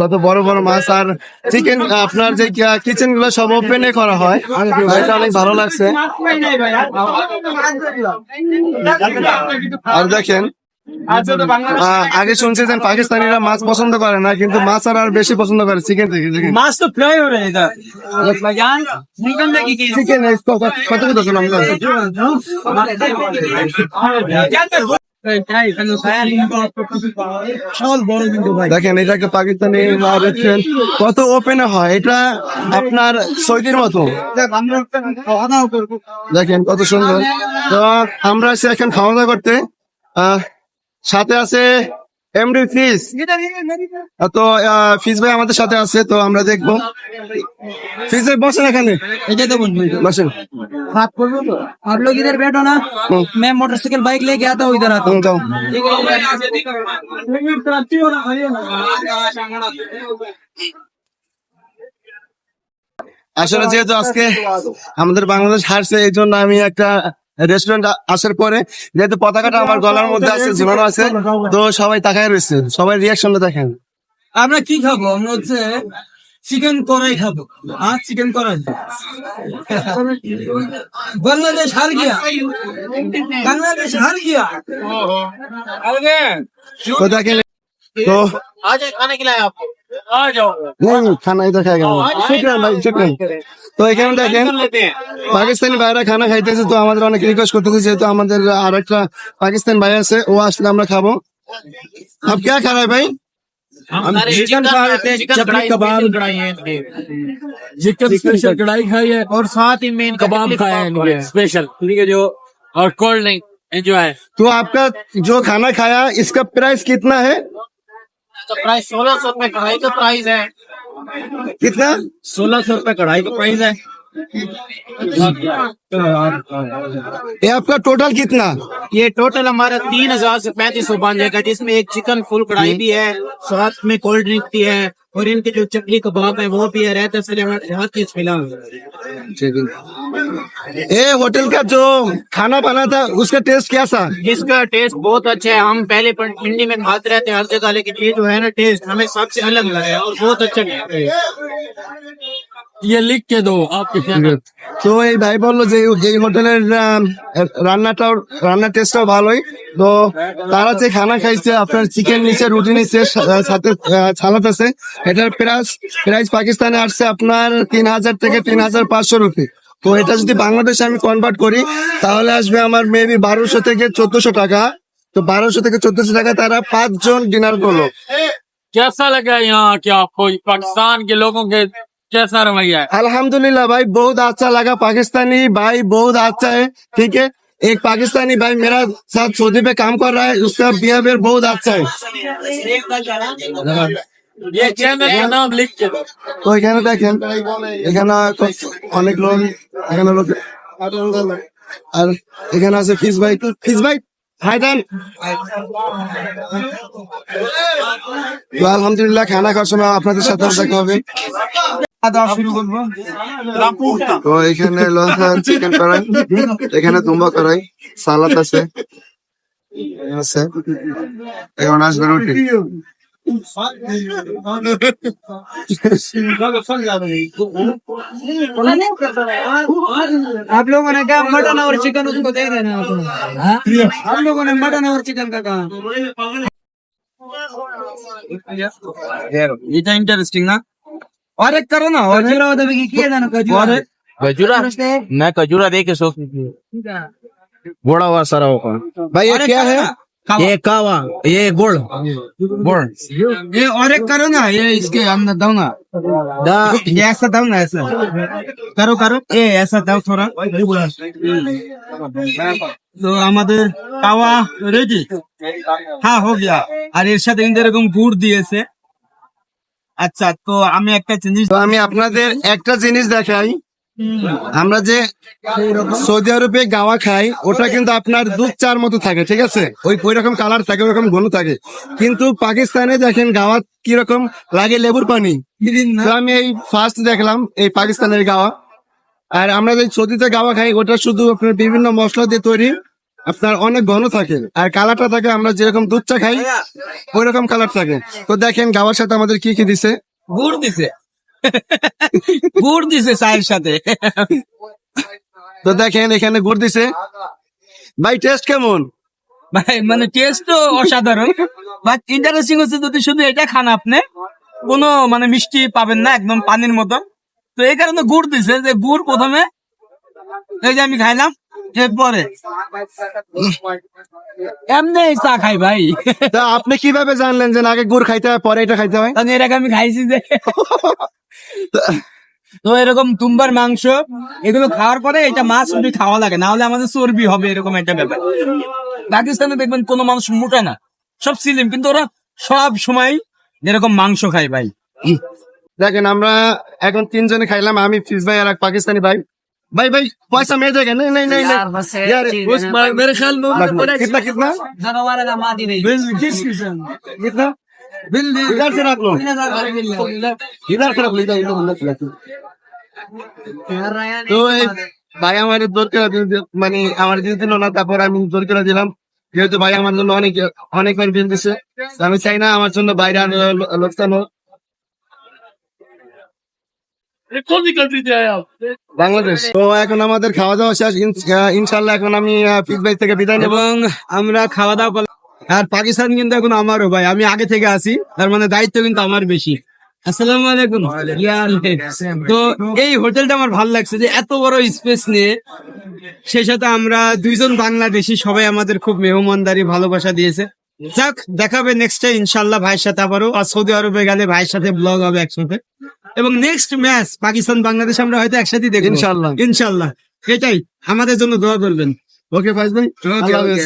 কত বড় বড় মাছ আর চিকেন, আপনার যে কিচেন গুলো সব ওপেনে করা হয়, এটা অনেক ভালো লাগছে। আর দেখেন, আগে শুনছি যে পাকিস্তানিরা মাছ পছন্দ করে না, কিন্তু মাছ আর বেশি পছন্দ করে চিকেন থেকে। মাছ তো ফ্রাই हो रहा है इधर চিকেন কত কত দেখেন, এটা একটা পাকিস্তানি রেস্টুরেন্ট, কত ওপেনে হয়, এটা আপনার সৌদির মতো। দেখেন কত সুন্দর। তো আমরা এসে এখন খাওয়া দাওয়া করতে, সাথে আছে এমডি ফিশ। তো ফিশ ভাই আমাদের সাথে আছে, তো আমরা দেখবো। ফিশ ভাই বসেন এখানে, বসেন। आप लोग इधर बैठो ना, मैं मोटरसाइकिल बाइक लेके आता हूँ, इधर आता हूँ। আসলে যেহেতু আজকে আমাদের বাংলাদেশ হারছে, এই জন্য আমি একটা রেস্টুরেন্ট আসার পরে, যেহেতু পতাকাটা আমার গলার মধ্যে আছে, ঝুলানো আছে, তো সবাই তাকায় রয়েছে, সবাই রিয়াকশনটা দেখেন। আমরা কি খাবো? আমরা হচ্ছে চিকেন কড়াই খাবো। আর চিকেন কড়াই, বাংলাদেশ হার গিয়া, বাংলাদেশ হার গিয়া। তো দেখেন, তো खाने खिलाए आपको, आ जाओ। খানা এটা খাই গেল, শুকরান ভাই, শুকরান। তো এখানে দেখেন পাকিস্তানি ভাইরা খানা খাইতেছে, তো আমাদের অনেক রিকোয়েস্ট করতেছে, যেহেতু আমাদের আর একটা পাকিস্তান ভাই আছে, ও আসলে আমরা খাবো। আপ কে খা রাহে ভাই? हम चिकन खा रहे थे, चटनी कबाब, चिकन स्पेशल कढ़ाई खाई है, और साथ ही मेन कबाब खाए हैं स्पेशल, ठीक है जो, और कोल्ड ड्रिंक एंजॉय। तो आपका जो खाना खाया, इसका प्राइस कितना है? प्राइस 1600 रुपए कढ़ाई का प्राइस है। कितना? 1600 रुपए कढ़ाई का प्राइस है। ये आपका टोटल कितना? ये टोटल हमारा 3000 से 3500 बन जाएगा, जिसमें एक चिकन फुल कढ़ाई भी है, साथ में कोल्ड ड्रिंक भी है, और इनके जो चकली कबाब है वो भी है, रहता से हर चीज फिलहाल। ये होटल का जो खाना बना था, उसका टेस्ट कैसा? इसका टेस्ट बहुत अच्छा है। हम पहले पिंडी में खाते रहते हैं हर जगह, लेकिन ये जो है ना टेस्ट हमें सबसे अलग लगा है और बहुत अच्छा है। ये लिख के दो आपके। তো এই ভাই বললো যে এই হোটেলের রান্নার টেস্টটাও ভালোই। তো তারা যে খানা খাইছে, আপনার চিকেন নিচে, রুটি নিচে, সাথে সালাদ আছে, এটার প্রাইস পাকিস্তানে আসছে আপনার 3000 থেকে 3500 রুপি। তো এটা যদি বাংলাদেশে আমি কনভার্ট করি, তাহলে আসবে আমার মেবি 1200 থেকে 1400 টাকা। তো 1200 থেকে 1400 টাকা তারা 5 জন ডিনার করলো। कैसा लगा यहाँ के आपको, पाकिस्तान के लोगों के कैसा रवैया है? अल्हम्दुलिल्लाह भाई, बहुत अच्छा लगा। पाकिस्तानी भाई बहुत अच्छा है, ठीक है। एक पाकिस्तानी भाई मेरा साथ सऊदी पे काम कर रहा है, उसका बिहेवियर बहुत अच्छा है। ये चैनल का नाम लिख के दो। তো এখানে দেখেন, এখানে অনেক লোক, এখানে লোক, আর এখানে আছে ফিস ভাই। ফিস ভাই হাই দেন। তো আলহামদুলিল্লাহ, খানা খাওয়ার সময় আপনাদের সাথে দেখা হবে। তো এখানে চিকেন কড়াই, এখানে দুম্বা কড়াই, সালাদ আছে, এখন আসবে রুটি। आप लोगों ने क्या मटन और चिकन उसको दे देना। आप लोगों ने मटन और चिकन का कहा, ये तो इंटरेस्टिंग ना। और एक करो ना, और किया था ना खजूरा, मैं खजूरा दे के सोच बड़ा हुआ सारा होगा भाई। ये क्या है? ये कावा, ये गुड़, गुड़। ये और एक करो ना, ये इसके अंदर दो ना, ये ऐसा दो ना, ऐसा करो करो, ये ऐसा दो थोड़ा। तो আমাদের কাওয়া রেডি, হ্যাঁ हो गया। আর এর সাথে কিন্তু এরকম গুড় দিয়েছে। আচ্ছা, তো আমি একটা জিনিস, তো আমি আপনাদের একটা জিনিস দেখাই। আমরা যে সৌদি আরবে গাওয়া খাই, ওটা কিন্তু আপনার দুধ চার মতো থাকে, ঠিক আছে, ওই রকম কালার থাকে, ওরকম ঘন থাকে। কিন্তু পাকিস্তানে দেখেন গাওয়া কিরকম লাগে, লেবুর পানি। তো আমি এই ফার্স্ট দেখলাম এই পাকিস্তানের গাওয়া। আর আমরা যে সৌদিতে গাওয়া খাই, ওটা শুধু আপনার বিভিন্ন মশলা দিয়ে তৈরি, আপনার অনেক ঘন থাকে, আর কালারটা থাকে আমরা যেরকম দুধ চা খাই ওই রকম কালার থাকে। তো দেখেন গাওয়ার সাথে আমাদের কি কি দিছে। গুড় দিছে গুড় দিছে চায়ের সাথে। তো দেখেন এখানে গুড় দিছে। ভাই টেস্ট কেমন? ভাই মানে টেস্ট তো অসাধারণ, বাট ইন্টারেস্টিং হচ্ছে যদি শুধু এটা খান আপনি কোনো মানে মিষ্টি পাবেন না, একদম পানির মতো। তো এই কারণে গুড় দিছে, যে গুড় প্রথমে এই যে আমি খাইলাম, এরপরে এমনি চা খাই ভাই। তা আপনি কিভাবে জানলেন যে আগে গুড় খাইতে হয় পরে এটা খাইতে হয়? কারণ এর আগে আমি খাইছি যে। তো এরকম তুম্বার মাংস এগুলো খাওয়ার পরে এটা মাছ যদি খাওয়া লাগে, না হলে আমাদের চর্বি হবে, এরকম একটা ব্যাপার। পাকিস্তানে দেখবেন কোনো মানুষ মোটা না, সব সিলিম, কিন্তু ওরা সব সময় এরকম মাংস খায় ভাই। দেখেন আমরা এখন তিনজনে খাইলাম, আমি ফিজ ভাই আর এক পাকিস্তানি ভাই। भाई भाई पैसा मैं देगा। नहीं नहीं नहीं यार, नहीं बस है, यार चीज़ उस है ना। मेरे ख्याल में कितना कितना हमारा नाम आदि नहीं कितना बिल इधर से रख लो, इधर से रख लो, इधर তো এই ভাই আমার জোর করে মানে আমার দিয়ে দিল না, তারপর আমি জোর করে দিলাম, যেহেতু ভাই আমার জন্য অনেক অনেকবার বিল দিছে। আমি চাই না আমার জন্য বাইরে আর লোকসান হোক। বাংলাদেশ। তো এখন আমাদের খাওয়া দাওয়া শেষ, ইনশাল্লাহ এখন আমি ফিডব্যাক থেকে বিদায় নেব। এবং আমরা খাওয়া দাওয়া করলাম, আর পাকিস্তান কিন্তু এখন আমারও ভাই, আমি আগে থেকে আছি, তার মানে দায়িত্ব কিন্তু আমার বেশি। আসসালামু আলাইকুম। তো এই হোটেলটা আমার ভালো লাগছে যে এত বড় স্পেস নিয়ে, সেই সাথে আমরা দুইজন বাংলাদেশি, সবাই আমাদের খুব মেহমানদারি ভালোবাসা দিয়েছে। যাক, দেখাবে নেক্সট টাইম ইনশাল্লাহ ভাইয়ের সাথে আবারও, আর সৌদি আরবে গেলে ভাইয়ের সাথে ব্লগ হবে একসাথে, এবং নেক্সট ম্যাচ পাকিস্তান বাংলাদেশ আমরা হয়তো একসাথে দেখব ইনশাল্লাহ। ইনশাল্লাহ। এটাই আমাদের জন্য দোয়া করবেন। ওকে ফাইজ ভাই, আল্লাহ হাফেজ।